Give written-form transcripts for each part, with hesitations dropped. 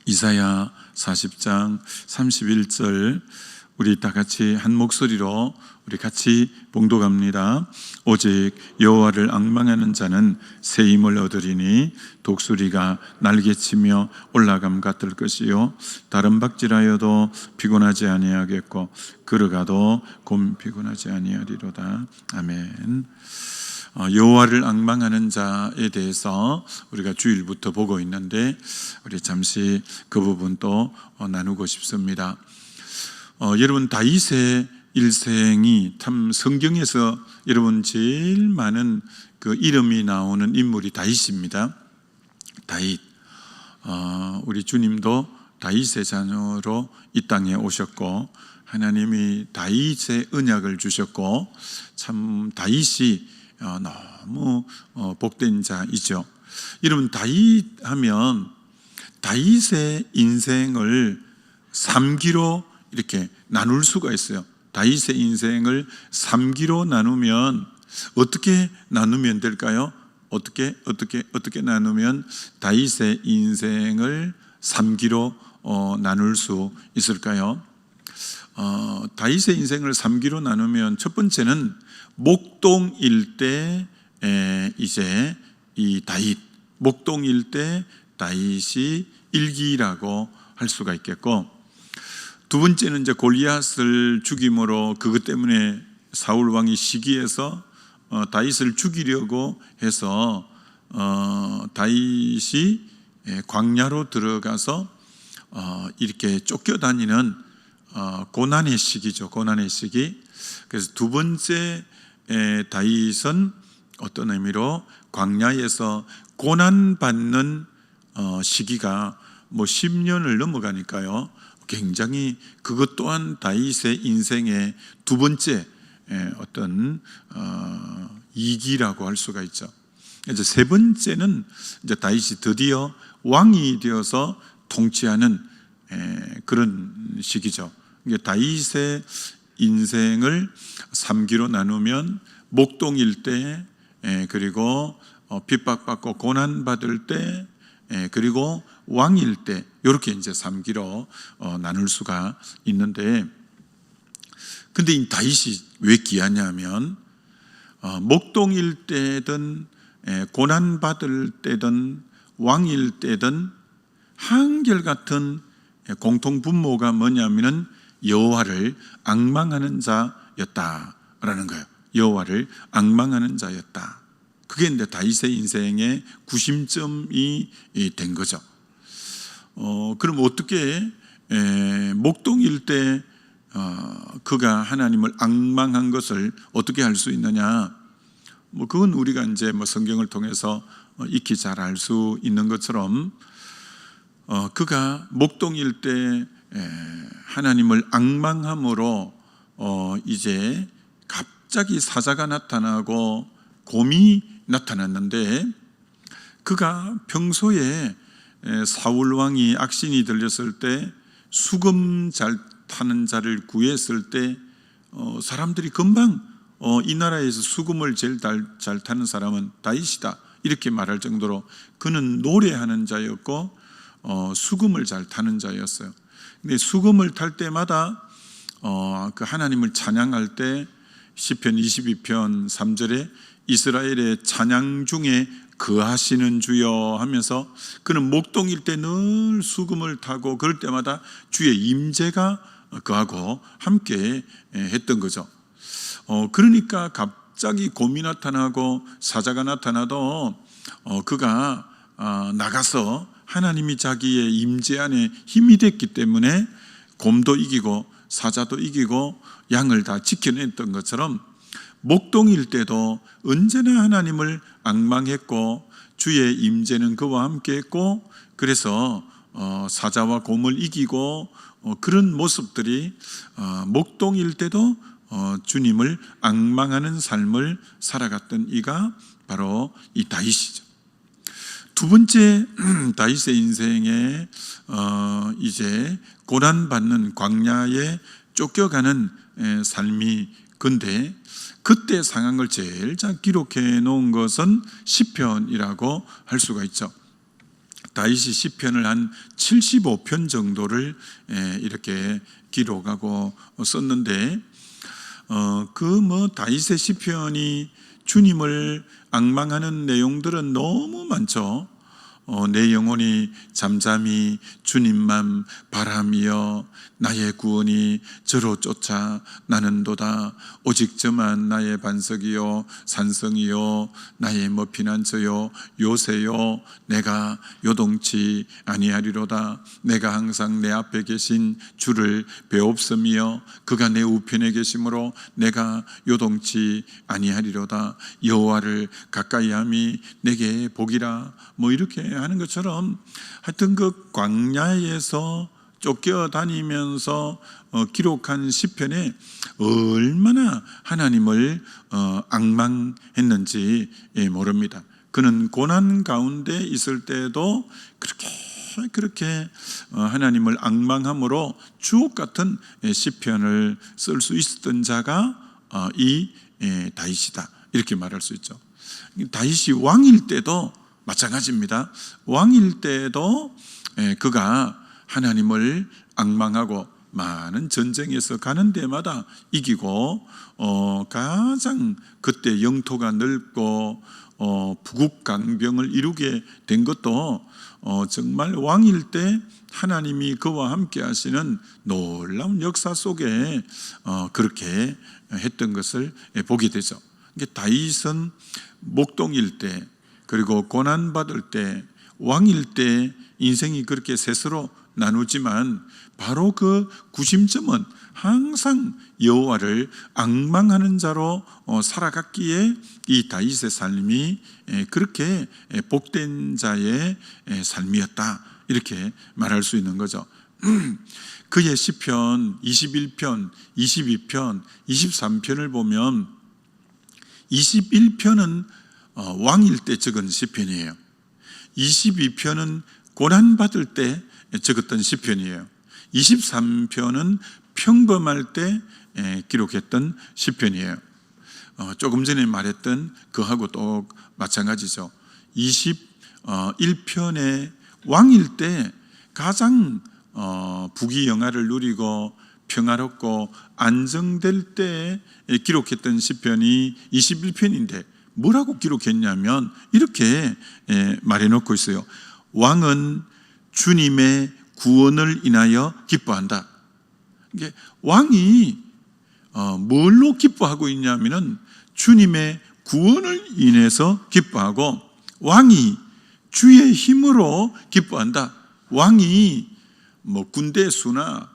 이사야 40장 31절 우리 다 같이 한 목소리로 우리 같이 봉독합니다. 오직 여호와를 앙망하는 자는 새 힘을 얻으리니 독수리가 날개치며 올라감 같을 것이요 다른 박질하여도 피곤하지 아니하겠고 걸어가도 곰 피곤하지 아니하리로다. 아멘. 여호와를 앙망하는 자에 대해서 우리가 주일부터 보고 있는데 우리 잠시 그 부분 또 나누고 싶습니다. 여러분, 다윗의 일생이 참 성경에서 여러분 제일 많은 그 이름이 나오는 인물이 다윗입니다. 다윗, 우리 주님도 다윗의 자녀로 이 땅에 오셨고 하나님이 다윗의 언약을 주셨고 참 다윗이 너무 복된 자이죠. 여러분, 다윗 하면 다윗의 인생을 3기로 이렇게 나눌 수가 있어요. 다윗의 인생을 3기로 나누면 어떻게 나누면 될까요? 어떻게 나누면 다윗의 인생을 3기로 나눌 수 있을까요? 다윗의 인생을 3기로 나누면 첫 번째는 목동일 때 이제 이 다윗, 목동일 때 다윗이 1기라고 할 수가 있겠고, 두 번째는 이제 골리앗을 죽임으로 그것 때문에 사울 왕이 시기해서 다윗을 죽이려고 해서 다윗이 광야로 들어가서 이렇게 쫓겨다니는 고난의 시기죠. 고난의 시기. 그래서 두 번째 다윗은 어떤 의미로 광야에서 고난받는 시기가 뭐 10년을 넘어가니까요, 굉장히 그것 또한 다윗의 인생의 두 번째 어떤 이기라고 할 수가 있죠. 이제 세 번째는 이제 다윗이 드디어 왕이 되어서 통치하는 그런 시기죠. 다윗의 인생을 3기로 나누면 목동일 때, 그리고 핍박받고 고난받을 때, 그리고 왕일 때, 이렇게 이제 3기로 나눌 수가 있는데, 근데 이 다윗이 왜 귀하냐면 목동일 때든 고난받을 때든 왕일 때든 한결같은 공통 분모가 뭐냐면은 여호와를 앙망하는 자였다라는 거예요. 여호와를 앙망하는 자였다. 그게 이제 다윗의 인생의 구심점이 된 거죠. 그럼 어떻게 목동일 때 그가 하나님을 앙망한 것을 어떻게 할 수 있느냐? 뭐 그건 우리가 이제 뭐 성경을 통해서 익히 잘 알 수 있는 것처럼 그가 목동일 때 하나님을 앙망함으로 이제 갑자기 사자가 나타나고 곰이 나타났는데, 그가 평소에 사울 왕이 악신이 들렸을 때 수금 잘 타는 자를 구했을 때 사람들이 금방 이 나라에서 수금을 제일 잘 타는 사람은 다윗이다 이렇게 말할 정도로 그는 노래하는 자였고 수금을 잘 타는 자였어요. 근데 수금을 탈 때마다 그 하나님을 찬양할 때 시편 22편 3절에 이스라엘의 찬양 중에 거하시는 주여 하면서 그는 목동일 때 늘 수금을 타고 그럴 때마다 주의 임재가 그하고 함께 했던 거죠. 그러니까 갑자기 곰이 나타나고 사자가 나타나도 그가 나가서 하나님이 자기의 임재 안에 힘이 됐기 때문에 곰도 이기고 사자도 이기고 양을 다 지켜냈던 것처럼 목동일 때도 언제나 하나님을 앙망했고 주의 임재는 그와 함께 했고, 그래서 사자와 곰을 이기고 그런 모습들이 목동일 때도 주님을 앙망하는 삶을 살아갔던 이가 바로 이 다윗이죠. 두 번째 다윗의 인생에 이제 고난받는 광야에 쫓겨가는 삶이 근데 그때 상황을 제일 잘 기록해 놓은 것은 시편이라고 할 수가 있죠. 다윗이 시편을 한 75편 정도를 이렇게 기록하고 썼는데, 다윗의 시편이 주님을 앙망하는 내용들은 너무 많죠. 내 영혼이 잠잠히 주님만 바라며 나의 구원이 저로 쫓아 나는도다. 오직 저만 나의 반석이요 산성이요 나의 피난처요 요새요 내가 요동치 아니하리로다. 내가 항상 내 앞에 계신 주를 배옵섬이여 그가 내 우편에 계심으로 내가 요동치 아니하리로다. 여호와를 가까이함이 내게 복이라. 이렇게 하는 것처럼 하여튼 그 광야에서 쫓겨다니면서 기록한 시편에 얼마나 하나님을 앙망했는지 모릅니다. 그는 고난 가운데 있을 때도 그렇게 하나님을 앙망함으로 주옥 같은 시편을 쓸 수 있었던 자가 이 다윗이다, 이렇게 말할 수 있죠. 다윗이 왕일 때도 마찬가지입니다. 왕일 때도 그가 하나님을 앙망하고 많은 전쟁에서 가는 데마다 이기고, 가장 그때 영토가 넓고 부국강병을 이루게 된 것도 정말 왕일 때 하나님이 그와 함께 하시는 놀라운 역사 속에 그렇게 했던 것을 보게 되죠. 다윗은 목동일 때, 그리고 고난받을 때, 왕일 때 인생이 그렇게 셋으로 나누지만 바로 그 구심점은 항상 여호와를 앙망하는 자로 살아갔기에 이 다윗의 삶이 그렇게 복된 자의 삶이었다, 이렇게 말할 수 있는 거죠. 그의 시편 21편, 22편, 23편을 보면 21편은 왕일 때 적은 시편이에요. 22편은 고난받을 때 적었던 시편이에요. 23편은 평범할 때 기록했던 시편이에요. 조금 전에 말했던 그하고 또 마찬가지죠. 21편의 왕일 때 가장 부귀영화를 누리고 평화롭고 안정될 때 기록했던 시편이 21편인데 뭐라고 기록했냐면 이렇게 말해놓고 있어요. 왕은 주님의 구원을 인하여 기뻐한다. 이게 왕이 뭘로 기뻐하고 있냐면은 주님의 구원을 인해서 기뻐하고, 왕이 주의 힘으로 기뻐한다. 왕이 군대 수나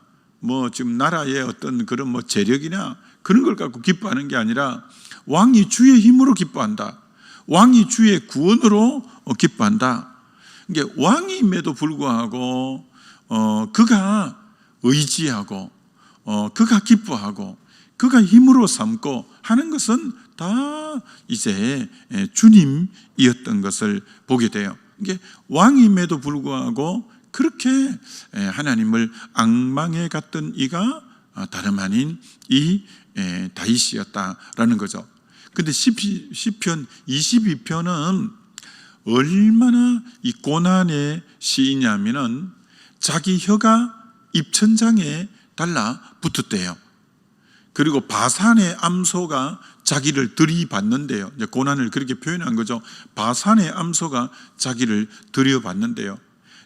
지금 나라의 어떤 그런 재력이나 그런 걸 갖고 기뻐하는 게 아니라 왕이 주의 힘으로 기뻐한다. 왕이 주의 구원으로 기뻐한다. 이게 왕임에도 불구하고 그가 의지하고 그가 기뻐하고 그가 힘으로 삼고 하는 것은 다 이제 주님이었던 것을 보게 돼요. 이게 왕임에도 불구하고 그렇게 하나님을 앙망해 갔던 이가 다름 아닌 이 다윗이었다라는 거죠. 근데 시편 22편은 얼마나 이 고난의 시이냐면은 자기 혀가 입천장에 달라붙었대요. 그리고 바산의 암소가 자기를 들이받는데요. 이제 고난을 그렇게 표현한 거죠. 바산의 암소가 자기를 들여받는데요.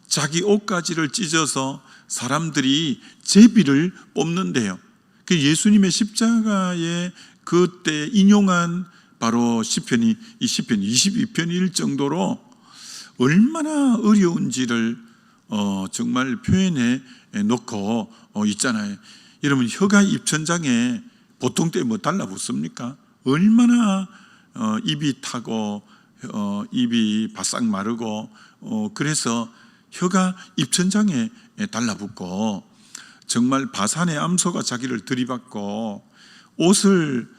자기 옷가지를 찢어서 사람들이 제비를 뽑는데요. 그 예수님의 십자가에 그때 인용한 바로 시편이 이 시편 22편일 정도로 얼마나 어려운지를 정말 표현해 놓고 있잖아요. 여러분, 혀가 입천장에 보통 때 달라붙습니까? 얼마나 입이 타고 입이 바싹 마르고 그래서 혀가 입천장에 달라붙고, 정말 바산의 암소가 자기를 들이받고 옷을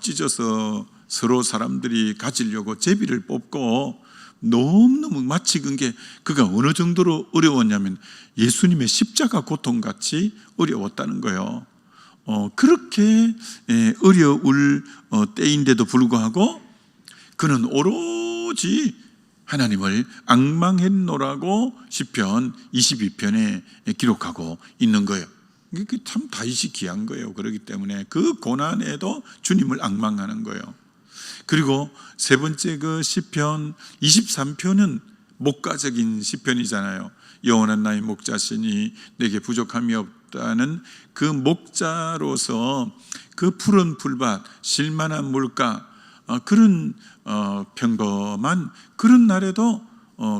찢어서 서로 사람들이 가지려고 제비를 뽑고, 너무너무 마치 그가 어느 정도로 어려웠냐면 예수님의 십자가 고통같이 어려웠다는 거예요. 그렇게 어려울 때인데도 불구하고 그는 오로지 하나님을 앙망했노라고 시편 22편에 기록하고 있는 거예요. 이게 참 다윗이 귀한 거예요. 그렇기 때문에 그 고난에도 주님을 앙망하는 거예요. 그리고 세 번째 그 시편 23편은 목가적인 시편이잖아요. 영원한 나의 목자시니 내게 부족함이 없다는 그 목자로서 그 푸른 풀밭, 실만한 물가, 그런 평범한 그런 날에도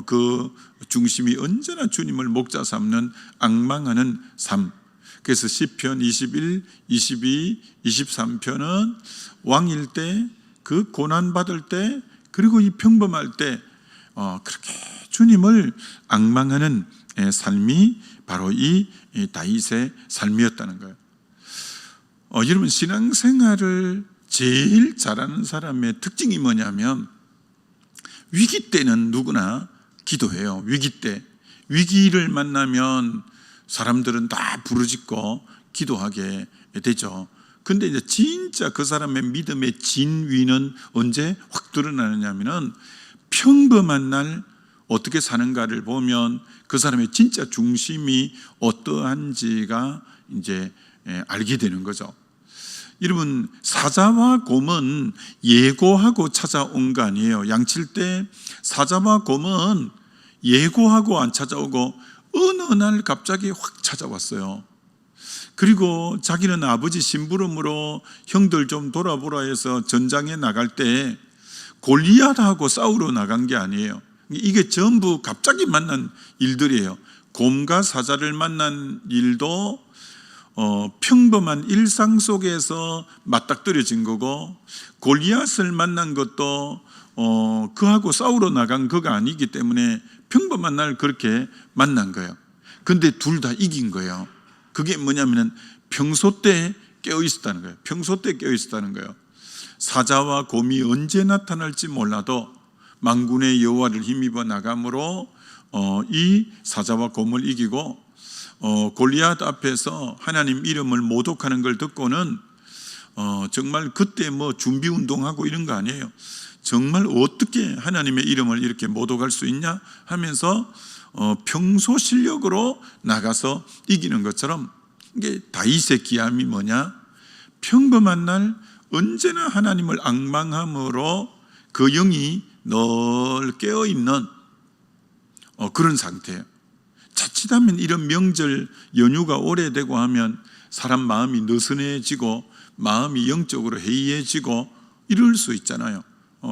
그 중심이 언제나 주님을 목자 삼는 앙망하는 삶. 그래서 시편 21, 22, 23편은 왕일 때, 그 고난받을 때, 그리고 이 평범할 때 그렇게 주님을 앙망하는 삶이 바로 이 다윗의 삶이었다는 거예요. 여러분, 신앙생활을 제일 잘하는 사람의 특징이 뭐냐면 위기 때는 누구나 기도해요. 위기 때, 위기를 만나면 사람들은 다 부르짖고 기도하게 되죠. 근데 이제 진짜 그 사람의 믿음의 진위는 언제 확 드러나느냐면은 평범한 날 어떻게 사는가를 보면 그 사람의 진짜 중심이 어떠한지가 이제 알게 되는 거죠. 여러분, 사자와 곰은 예고하고 찾아온 거 아니에요. 양칠 때 사자와 곰은 예고하고 안 찾아오고 어느 날 갑자기 확 찾아왔어요. 그리고 자기는 아버지 심부름으로 형들 좀 돌아보라 해서 전장에 나갈 때 골리앗하고 싸우러 나간 게 아니에요. 이게 전부 갑자기 만난 일들이에요. 곰과 사자를 만난 일도 평범한 일상 속에서 맞닥뜨려진 거고, 골리앗을 만난 것도 그하고 싸우러 나간 거가 아니기 때문에 평범한 날 그렇게 만난 거예요. 근데 둘 다 이긴 거예요. 그게 뭐냐면은 평소 때 깨어 있었다는 거예요. 평소 때 깨어 있었다는 거예요. 사자와 곰이 언제 나타날지 몰라도 만군의 여호와를 힘입어 나감으로 이 사자와 곰을 이기고, 골리앗 앞에서 하나님 이름을 모독하는 걸 듣고는 정말 그때 뭐 준비 운동하고 이런 거 아니에요. 정말 어떻게 하나님의 이름을 이렇게 모독할 수 있냐 하면서 평소 실력으로 나가서 이기는 것처럼, 이게 다윗의 기함이 뭐냐? 평범한 날 언제나 하나님을 앙망함으로 그 영이 늘 깨어있는 그런 상태예요. 자칫하면 이런 명절 연휴가 오래되고 하면 사람 마음이 느슨해지고 마음이 영적으로 해이해지고 이럴 수 있잖아요.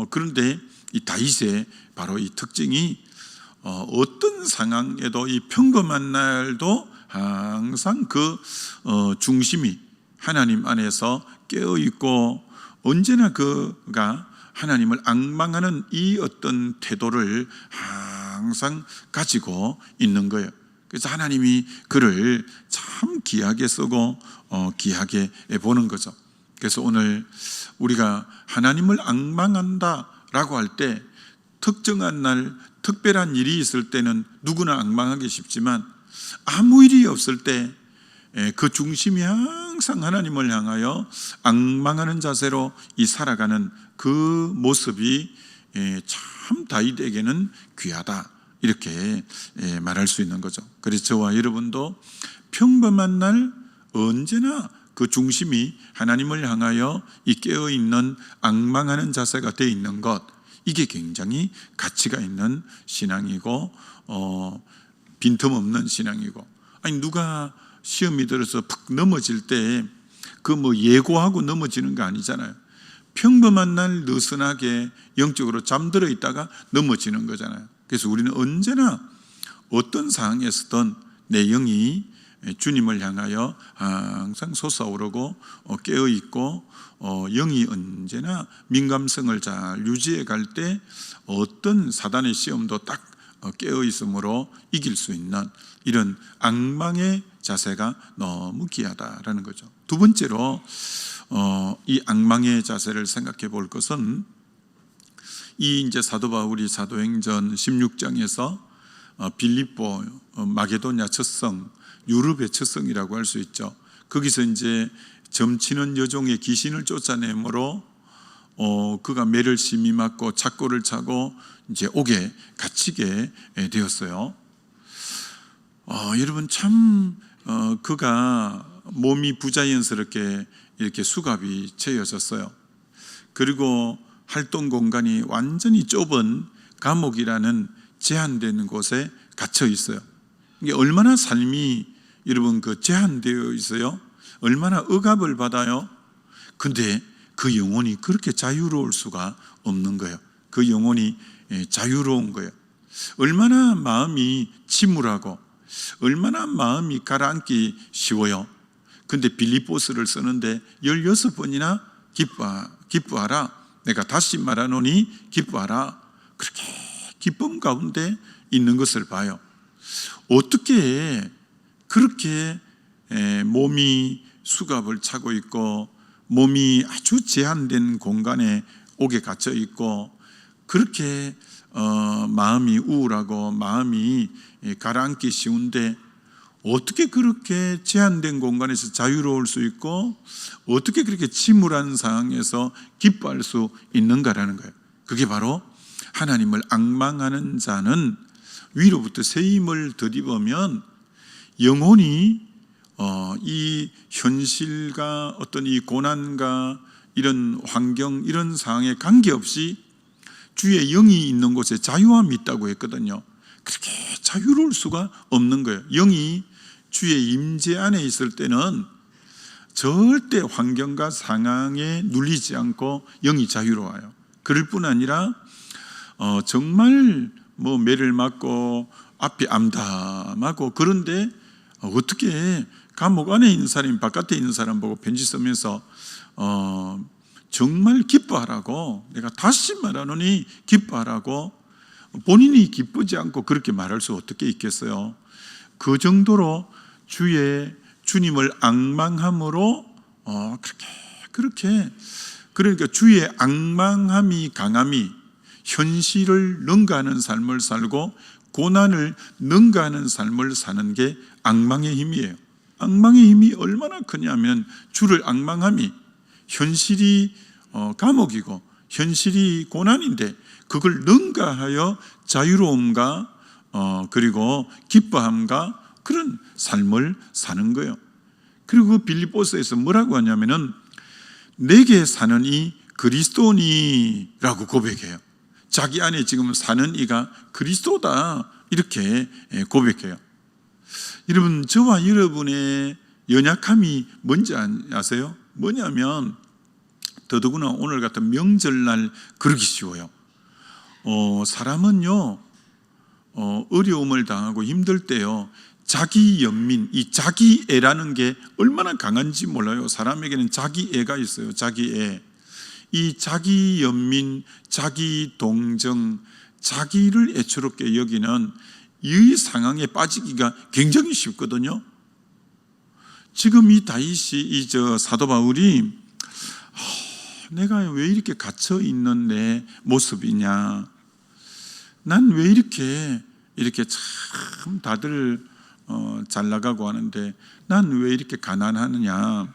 그런데 이 다윗의 바로 이 특징이 어떤 상황에도 이 평범한 날도 항상 그 중심이 하나님 안에서 깨어있고 언제나 그가 하나님을 앙망하는 이 어떤 태도를 항상 가지고 있는 거예요. 그래서 하나님이 그를 참 귀하게 쓰고 귀하게 보는 거죠. 그래서 오늘 우리가 하나님을 앙망한다라고 할 때 특정한 날 특별한 일이 있을 때는 누구나 앙망하기 쉽지만, 아무 일이 없을 때 그 중심이 항상 하나님을 향하여 앙망하는 자세로 이 살아가는 그 모습이 참 다윗에게는 귀하다, 이렇게 말할 수 있는 거죠. 그래서 저와 여러분도 평범한 날 언제나 그 중심이 하나님을 향하여 이 깨어있는 앙망하는 자세가 되어 있는 것, 이게 굉장히 가치가 있는 신앙이고 빈틈없는 신앙이고, 아니 누가 시험이 들어서 푹 넘어질 때 그 뭐 예고하고 넘어지는 거 아니잖아요. 평범한 날 느슨하게 영적으로 잠들어 있다가 넘어지는 거잖아요. 그래서 우리는 언제나 어떤 상황에서든 내 영이 주님을 향하여 항상 솟아오르고 깨어있고, 영이 언제나 민감성을 잘 유지해 갈 때 어떤 사단의 시험도 딱 깨어있음으로 이길 수 있는 이런 앙망의 자세가 너무 귀하다라는 거죠. 두 번째로 이 앙망의 자세를 생각해 볼 것은, 이 이제 사도 바울이 사도행전 16장에서 빌립보, 마게도냐 첫성, 유럽의 첫성이라고 할 수 있죠. 거기서 이제 점치는 여종의 귀신을 쫓아내므로 그가 매를 심히 맞고 착고를 차고 이제 옥에 갇히게 되었어요. 여러분 참 그가 몸이 부자연스럽게 이렇게 수갑이 채워졌어요. 그리고 활동 공간이 완전히 좁은 감옥이라는 제한된 곳에 갇혀 있어요. 이게 얼마나 삶이 여러분 그 제한되어 있어요. 얼마나 억압을 받아요. 근데 그 영혼이 그렇게 자유로울 수가 없는 거예요. 그 영혼이 자유로운 거예요. 얼마나 마음이 침울하고 얼마나 마음이 가라앉기 쉬워요. 근데 빌립보스를 쓰는데 16번이나 기뻐하라. 내가 다시 말하노니 기뻐하라. 그렇게 기쁨 가운데 있는 것을 봐요. 어떻게 그렇게 몸이 수갑을 차고 있고 몸이 아주 제한된 공간에 옥에 갇혀 있고 그렇게 마음이 우울하고 마음이 가라앉기 쉬운데 어떻게 그렇게 제한된 공간에서 자유로울 수 있고 어떻게 그렇게 침울한 상황에서 기뻐할 수 있는가라는 거예요. 그게 바로 하나님을 앙망하는 자는 위로부터 새 힘을 덧입으면 영혼이 이 현실과 어떤 이 고난과 이런 환경, 이런 상황에 관계없이 주의 영이 있는 곳에 자유함이 있다고 했거든요. 그렇게 자유로울 수가 없는 거예요. 영이 주의 임재 안에 있을 때는 절대 환경과 상황에 눌리지 않고 영이 자유로워요. 그럴 뿐 아니라 정말 매를 맞고 앞이 암담하고 그런데 어떻게 감옥 안에 있는 사람이 바깥에 있는 사람 보고 편지 쓰면서 정말 기뻐하라고, 내가 다시 말하노니 기뻐하라고, 본인이 기쁘지 않고 그렇게 말할 수 어떻게 있겠어요. 그 정도로 주님을 앙망함으로 그렇게 그러니까 주의 앙망함이 강함이 현실을 능가하는 삶을 살고 고난을 능가하는 삶을 사는 게 앙망의 힘이에요. 앙망의 힘이 얼마나 크냐면 주를 앙망함이 현실이 감옥이고 현실이 고난인데 그걸 능가하여 자유로움과 그리고 기뻐함과 그런 삶을 사는 거예요. 그리고 빌립보서에서 뭐라고 하냐면은 내게 사는 이 그리스도니라고 고백해요. 자기 안에 지금 사는 이가 그리스도다 이렇게 고백해요. 여러분 저와 여러분의 연약함이 뭔지 아세요? 뭐냐면 더더구나 오늘 같은 명절날 그러기 쉬워요. 사람은요 어려움을 당하고 힘들 때요 자기 연민, 이 자기애라는 게 얼마나 강한지 몰라요. 사람에게는 자기애가 있어요. 자기애. 이 자기 연민, 자기 동정, 자기를 애처롭게 여기는 이 상황에 빠지기가 굉장히 쉽거든요. 지금 이 다윗이 이 사도 바울이 내가 왜 이렇게 갇혀 있는 내 모습이냐? 난 왜 이렇게 참 다들 잘 나가고 하는데 난 왜 이렇게 가난하느냐?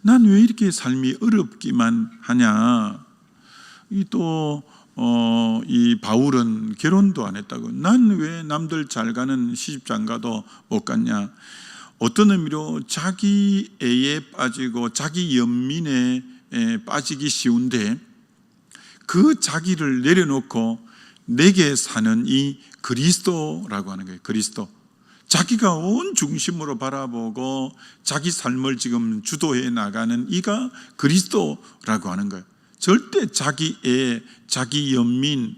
난 왜 이렇게 삶이 어렵기만 하냐? 이 바울은 결혼도 안 했다고. 난 왜 남들 잘 가는 시집장가도 못 갔냐? 어떤 의미로 자기 애에 빠지고 자기 연민에 빠지기 쉬운데 그 자기를 내려놓고 내게 사는 이 그리스도라고 하는 거예요. 그리스도. 자기가 온 중심으로 바라보고 자기 삶을 지금 주도해 나가는 이가 그리스도라고 하는 거예요. 절대 자기애, 자기 연민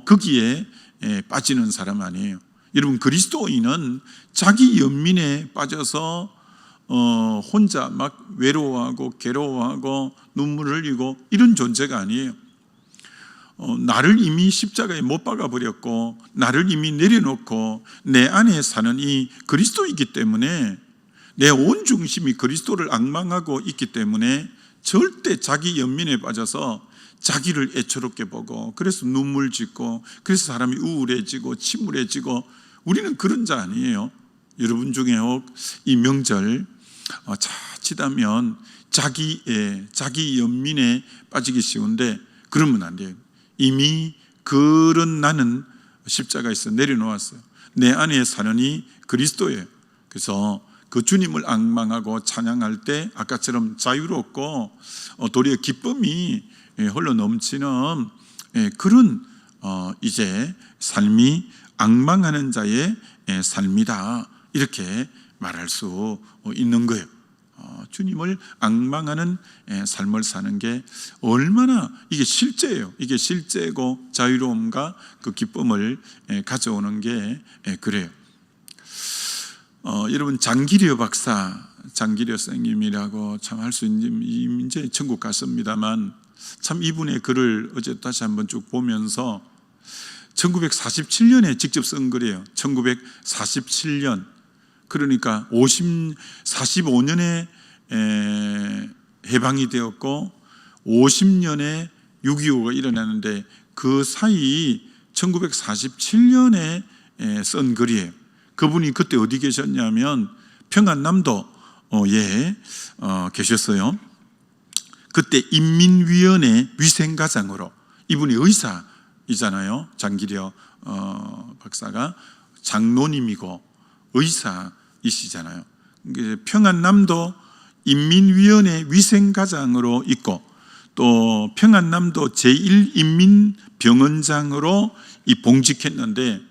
거기에 빠지는 사람 아니에요. 여러분 그리스도인은 자기 연민에 빠져서 혼자 막 외로워하고 괴로워하고 눈물을 흘리고 이런 존재가 아니에요. 나를 이미 십자가에 못 박아 버렸고 나를 이미 내려놓고 내 안에 사는 이 그리스도이기 때문에 내 온 중심이 그리스도를 앙망하고 있기 때문에 절대 자기 연민에 빠져서 자기를 애처롭게 보고 그래서 눈물 짓고 그래서 사람이 우울해지고 침울해지고 우리는 그런 자 아니에요. 여러분 중에 혹 이 명절 자칫하면 자기 연민에 빠지기 쉬운데 그러면 안 돼요. 이미 그런 나는 십자가에서 내려놓았어요. 내 안에 사는 이 그리스도예요. 그래서 그 주님을 앙망하고 찬양할 때 아까처럼 자유롭고 도리어 기쁨이 흘러 넘치는 그런 이제 삶이 앙망하는 자의 삶이다, 이렇게 말할 수 있는 거예요. 주님을 앙망하는 삶을 사는 게 얼마나 이게 실제예요. 이게 실제고 자유로움과 그 기쁨을 가져오는 게 그래요. 여러분 장기려 박사, 장기려 선생님이라고 참 할 수 있는, 이제 천국 갔습니다만 참 이분의 글을 어제 다시 한번 쭉 보면서 1947년에 직접 쓴 글이에요. 1947년. 그러니까 45년에 해방이 되었고 50년에 6.25가 일어나는데 그 사이 1947년에 쓴 글이에요. 그분이 그때 어디 계셨냐면 평안남도에 계셨어요. 그때 인민위원회 위생과장으로, 이분이 의사이잖아요. 장기려 박사가 장로님이고 의사이시잖아요. 평안남도 인민위원회 위생과장으로 있고 또 평안남도 제1인민병원장으로 봉직했는데,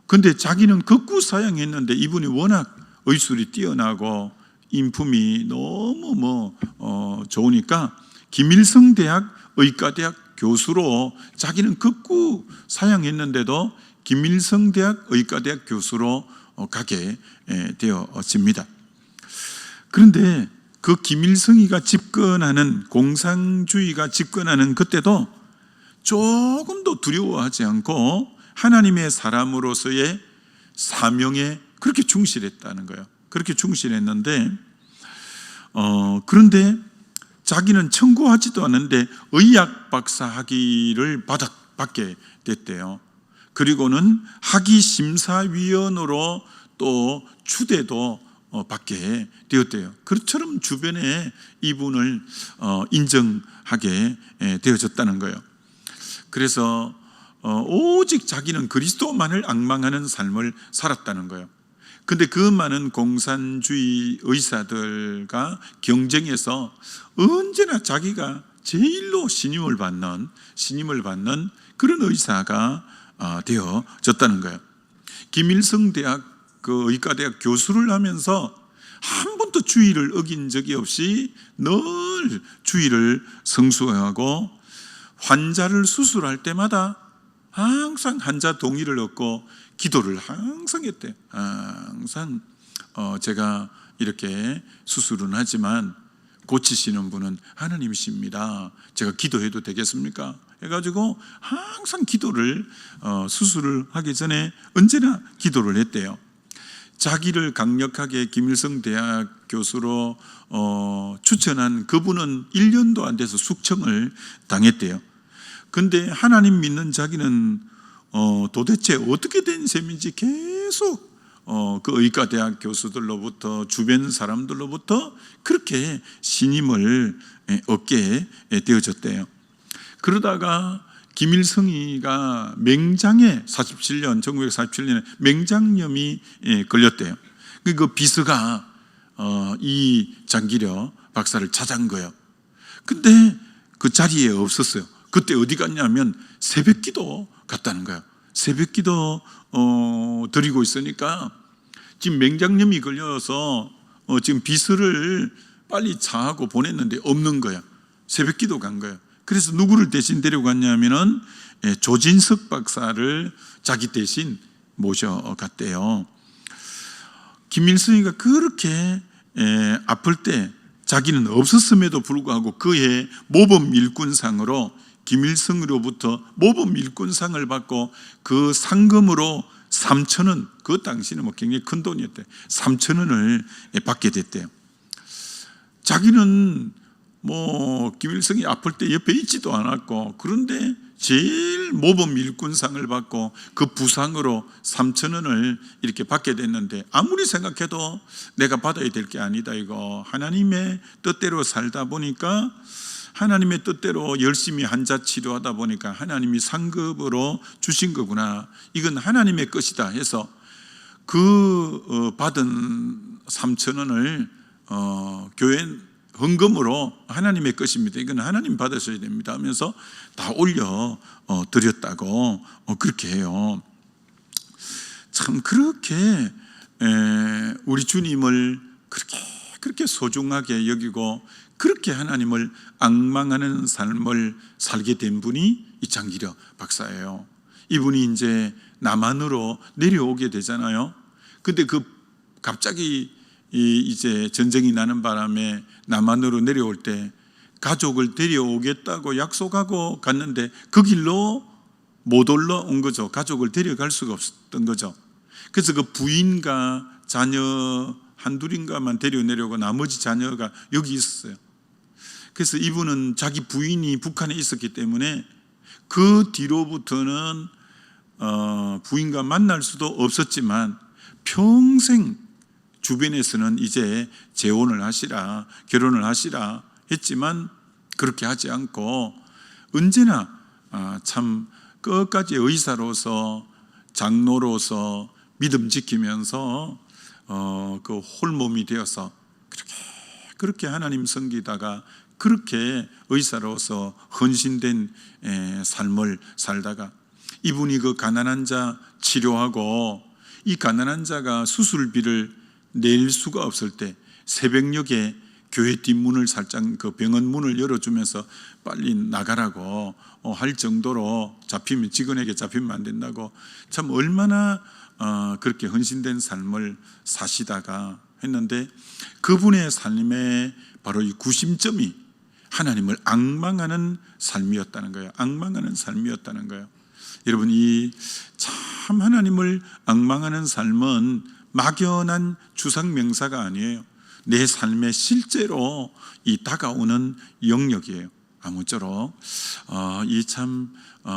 근데 자기는 극구 사양했는데 이분이 워낙 의술이 뛰어나고 인품이 너무 좋으니까 김일성대학 의과대학 교수로 자기는 극구 사양했는데도 김일성대학 의과대학 교수로 가게 되어집니다. 그런데 그 김일성이가 집권하는, 공산주의가 집권하는 그때도 조금도 두려워하지 않고 하나님의 사람으로서의 사명에 그렇게 충실했다는 거예요. 그렇게 충실했는데 그런데 자기는 청구하지도 않는데 의학 박사 학위를 받게 됐대요. 그리고는 학위 심사위원으로 또 추대도 받게 되었대요. 그처럼 주변에 이분을 인정하게 되어졌다는 거예요. 그래서 오직 자기는 그리스도만을 앙망하는 삶을 살았다는 거예요. 근데 그 많은 공산주의 의사들과 경쟁해서 언제나 자기가 제일로 신임을 받는 그런 의사가 되어졌다는 거예요. 김일성 대학 그 의과대학 교수를 하면서 한 번도 주의를 어긴 적이 없이 늘 주의를 성수하고 환자를 수술할 때마다 항상 환자 동의를 얻고 기도를 항상 했대요. 항상 제가 이렇게 수술은 하지만 고치시는 분은 하나님이십니다. 제가 기도해도 되겠습니까? 해가지고 항상 기도를 수술을 하기 전에 언제나 기도를 했대요. 자기를 강력하게 김일성 대학 교수로 추천한 그분은 1년도 안 돼서 숙청을 당했대요. 근데 하나님 믿는 자기는 도대체 어떻게 된 셈인지 계속 그 의과대학 교수들로부터, 주변 사람들로부터 그렇게 신임을 얻게 되어졌대요. 그러다가 김일성이가 맹장에 1947년에 맹장염이 걸렸대요. 그 비서가 이 장기려 박사를 찾아간 거예요. 근데 그 자리에 없었어요. 그때 어디 갔냐면 새벽기도 갔다는 거예요. 새벽기도 드리고 있으니까 지금 맹장염이 걸려서 지금 비서를 빨리 차하고 보냈는데 없는 거예요. 새벽기도 간 거예요. 그래서 누구를 대신 데려갔냐면은 조진석 박사를 자기 대신 모셔갔대요. 김일성이가 그렇게 아플 때 자기는 없었음에도 불구하고 그의 모범 일꾼상으로 김일성으로부터 모범 일꾼상을 받고 그 상금으로 3,000원, 그 당시는 굉장히 큰 돈이었대. 3,000원을 받게 됐대요. 자기는 김일성이 아플 때 옆에 있지도 않았고, 그런데 제일 모범 일꾼상을 받고 그 부상으로 3,000원을 이렇게 받게 됐는데, 아무리 생각해도 내가 받아야 될 게 아니다. 이거 하나님의 뜻대로 살다 보니까, 하나님의 뜻대로 열심히 환자 치료하다 보니까 하나님이 상급으로 주신 거구나, 이건 하나님의 것이다 해서 그 받은 3,000원을 교회 헌금으로 하나님의 것입니다, 이건 하나님 받으셔야 됩니다 하면서 다 올려 드렸다고 그렇게 해요. 참 그렇게 우리 주님을 그렇게 소중하게 여기고 그렇게 하나님을 앙망하는 삶을 살게 된 분이 이창기려 박사예요. 이분이 이제 남한으로 내려오게 되잖아요. 근데 그 갑자기 이제 전쟁이 나는 바람에 남한으로 내려올 때 가족을 데려오겠다고 약속하고 갔는데 그 길로 못 올라온 거죠. 가족을 데려갈 수가 없었던 거죠. 그래서 그 부인과 자녀 한둘인가만 데려내려고 나머지 자녀가 여기 있었어요. 그래서 이분은 자기 부인이 북한에 있었기 때문에 그 뒤로부터는 부인과 만날 수도 없었지만 평생 주변에서는 이제 재혼을 하시라, 결혼을 하시라 했지만 그렇게 하지 않고 언제나 참 끝까지 의사로서 장로로서 믿음 지키면서 그 홀몸이 되어서 그렇게 하나님 섬기다가 그렇게 의사로서 헌신된 삶을 살다가 이분이 그 가난한 자 치료하고, 이 가난한 자가 수술비를 낼 수가 없을 때 새벽녘에 교회 뒷문을 살짝 그 병원 문을 열어주면서 빨리 나가라고 할 정도로, 잡히면 직원에게 잡히면 안 된다고, 참 얼마나 그렇게 헌신된 삶을 사시다가 했는데, 그분의 삶의 바로 이 구심점이 하나님을 앙망하는 삶이었다는 거예요. 앙망하는 삶이었다는 거예요. 여러분, 이 참 하나님을 앙망하는 삶은 막연한 주상명사가 아니에요. 내 삶에 실제로 이 다가오는 영역이에요. 아무쪼록 이 참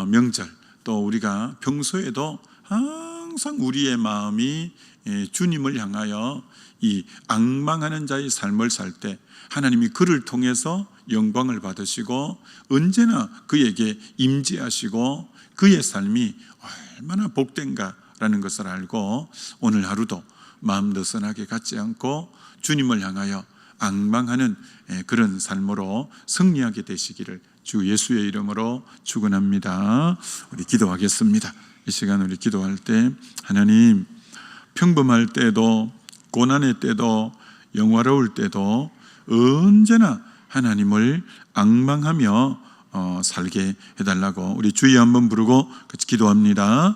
명절, 또 우리가 평소에도 항상 우리의 마음이 주님을 향하여 이 앙망하는 자의 삶을 살 때 하나님이 그를 통해서 영광을 받으시고 언제나 그에게 임재하시고 그의 삶이 얼마나 복된가라는 것을 알고, 오늘 하루도 마음 느슨하게 갖지 않고 주님을 향하여 앙망하는 그런 삶으로 승리하게 되시기를 주 예수의 이름으로 축원합니다. 우리 기도하겠습니다. 이 시간 우리 기도할 때, 하나님, 평범할 때도 고난의 때도 영화로울 때도 언제나 하나님을 앙망하며 살게 해달라고 우리 주여 한번 부르고 같이 기도합니다.